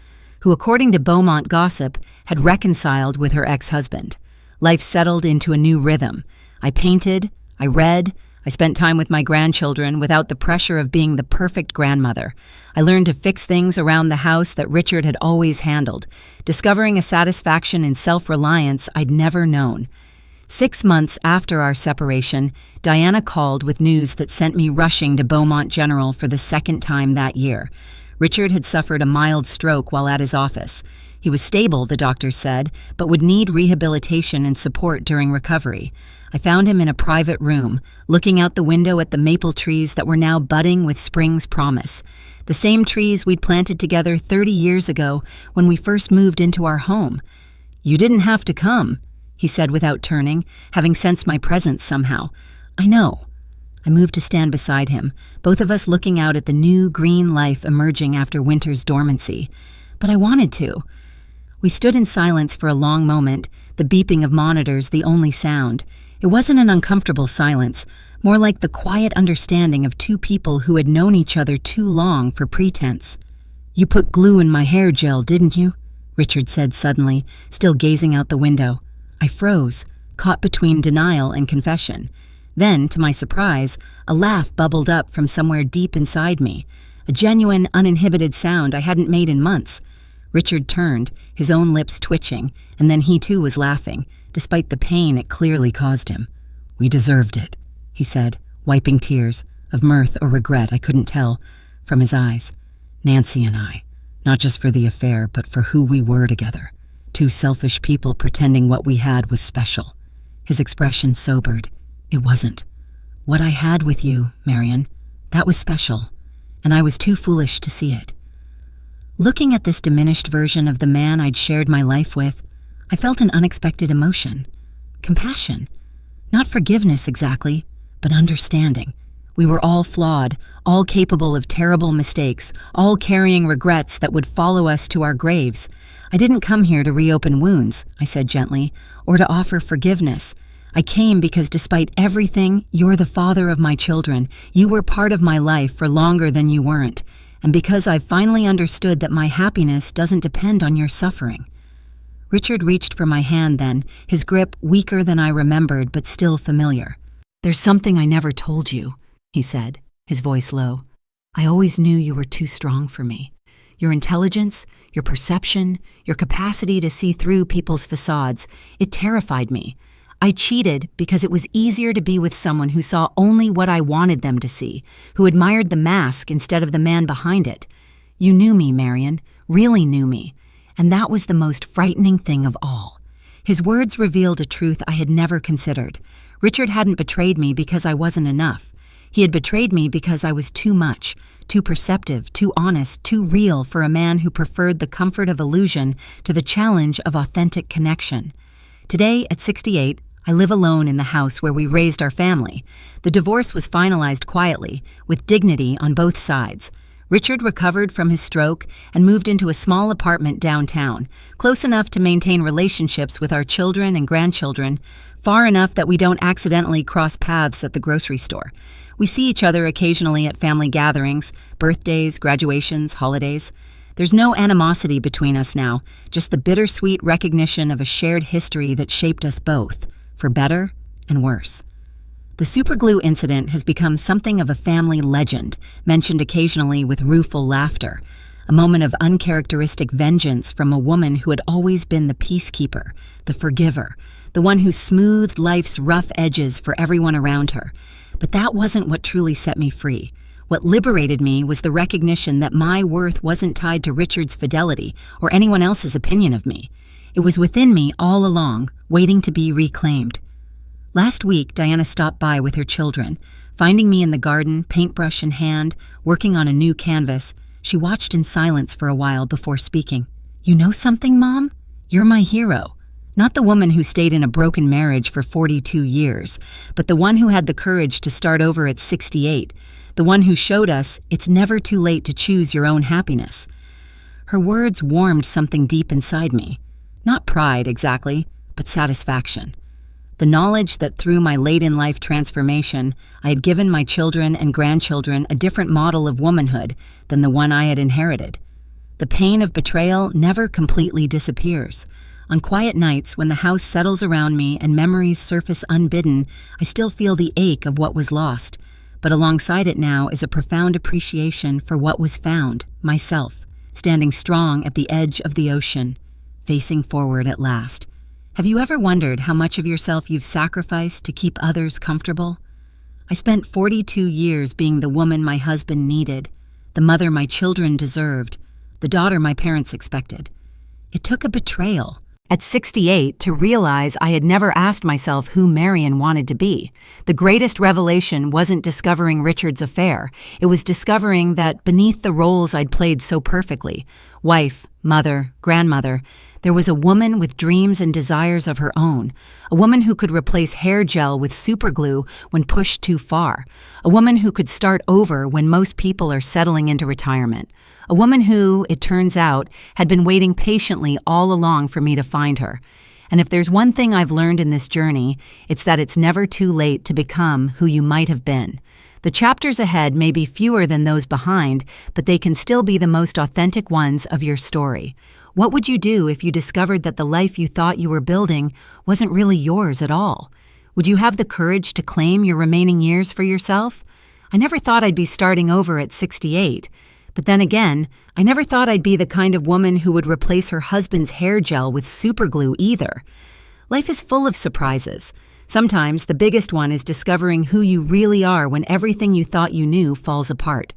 who, according to Beaumont gossip, had reconciled with her ex-husband. Life settled into a new rhythm. I painted, I read, I spent time with my grandchildren without the pressure of being the perfect grandmother. I learned to fix things around the house that Richard had always handled, discovering a satisfaction in self-reliance I'd never known. 6 months after our separation, Diana called with news that sent me rushing to Beaumont General for the second time that year. Richard had suffered a mild stroke while at his office. He was stable, the doctors said, but would need rehabilitation and support during recovery. I found him in a private room, looking out the window at the maple trees that were now budding with spring's promise. The same trees we'd planted together 30 years ago when we first moved into our home. "You didn't have to come," he said without turning, having sensed my presence somehow. "I know." I moved to stand beside him, both of us looking out at the new green life emerging after winter's dormancy. But I wanted to. We stood in silence for a long moment, the beeping of monitors the only sound. It wasn't an uncomfortable silence, more like the quiet understanding of two people who had known each other too long for pretense. "You put glue in my hair gel, didn't you?" Richard said suddenly, still gazing out the window. I froze, caught between denial and confession. Then, to my surprise, a laugh bubbled up from somewhere deep inside me, a genuine, uninhibited sound I hadn't made in months. Richard turned, his own lips twitching, and then he too was laughing, despite the pain it clearly caused him. "We deserved it," he said, wiping tears, of mirth or regret I couldn't tell, from his eyes. "Nancy and I, not just for the affair, but for who we were together. Two selfish people pretending what we had was special." His expression sobered. "It wasn't. What I had with you, Marion, that was special, and I was too foolish to see it." Looking at this diminished version of the man I'd shared my life with, I felt an unexpected emotion. Compassion. Not forgiveness exactly, but understanding. We were all flawed, all capable of terrible mistakes, all carrying regrets that would follow us to our graves. "I didn't come here to reopen wounds," I said gently, "or to offer forgiveness. I came because despite everything, you're the father of my children. You were part of my life for longer than you weren't. And because I've finally understood that my happiness doesn't depend on your suffering." Richard reached for my hand then, his grip weaker than I remembered but still familiar. "There's something I never told you," he said, his voice low. "I always knew you were too strong for me. Your intelligence, your perception, your capacity to see through people's facades, it terrified me. I cheated because it was easier to be with someone who saw only what I wanted them to see, who admired the mask instead of the man behind it. You knew me, Marion, really knew me, and that was the most frightening thing of all." His words revealed a truth I had never considered. Richard hadn't betrayed me because I wasn't enough. He had betrayed me because I was too much, too perceptive, too honest, too real for a man who preferred the comfort of illusion to the challenge of authentic connection. Today, at 68, I live alone in the house where we raised our family. The divorce was finalized quietly, with dignity on both sides. Richard recovered from his stroke and moved into a small apartment downtown, close enough to maintain relationships with our children and grandchildren, far enough that we don't accidentally cross paths at the grocery store. We see each other occasionally at family gatherings, birthdays, graduations, holidays. There's no animosity between us now, just the bittersweet recognition of a shared history that shaped us both, for better and worse. The superglue incident has become something of a family legend, mentioned occasionally with rueful laughter, a moment of uncharacteristic vengeance from a woman who had always been the peacekeeper, the forgiver, the one who smoothed life's rough edges for everyone around her. But that wasn't what truly set me free. What liberated me was the recognition that my worth wasn't tied to Richard's fidelity or anyone else's opinion of me. It was within me all along, waiting to be reclaimed. Last week, Diana stopped by with her children. Finding me in the garden, paintbrush in hand, working on a new canvas, she watched in silence for a while before speaking. "You know something, Mom? You're my hero. Not the woman who stayed in a broken marriage for 42 years, but the one who had the courage to start over at 68, the one who showed us it's never too late to choose your own happiness." Her words warmed something deep inside me. Not pride, exactly, but satisfaction. The knowledge that through my late-in-life transformation, I had given my children and grandchildren a different model of womanhood than the one I had inherited. The pain of betrayal never completely disappears. On quiet nights, when the house settles around me and memories surface unbidden, I still feel the ache of what was lost. But alongside it now is a profound appreciation for what was found, myself, standing strong at the edge of the ocean, facing forward at last. Have you ever wondered how much of yourself you've sacrificed to keep others comfortable? I spent 42 years being the woman my husband needed, the mother my children deserved, the daughter my parents expected. It took a betrayal, At 68, to realize I had never asked myself who Marion wanted to be. The greatest revelation wasn't discovering Richard's affair. It was discovering that beneath the roles I'd played so perfectly, wife, mother, grandmother, there was a woman with dreams and desires of her own, a woman who could replace hair gel with superglue when pushed too far, a woman who could start over when most people are settling into retirement, a woman who, it turns out, had been waiting patiently all along for me to find her. And if there's one thing I've learned in this journey, it's that it's never too late to become who you might have been. The chapters ahead may be fewer than those behind, but they can still be the most authentic ones of your story. What would you do if you discovered that the life you thought you were building wasn't really yours at all? Would you have the courage to claim your remaining years for yourself? I never thought I'd be starting over at 68. But then again, I never thought I'd be the kind of woman who would replace her husband's hair gel with superglue either. Life is full of surprises. Sometimes the biggest one is discovering who you really are when everything you thought you knew falls apart.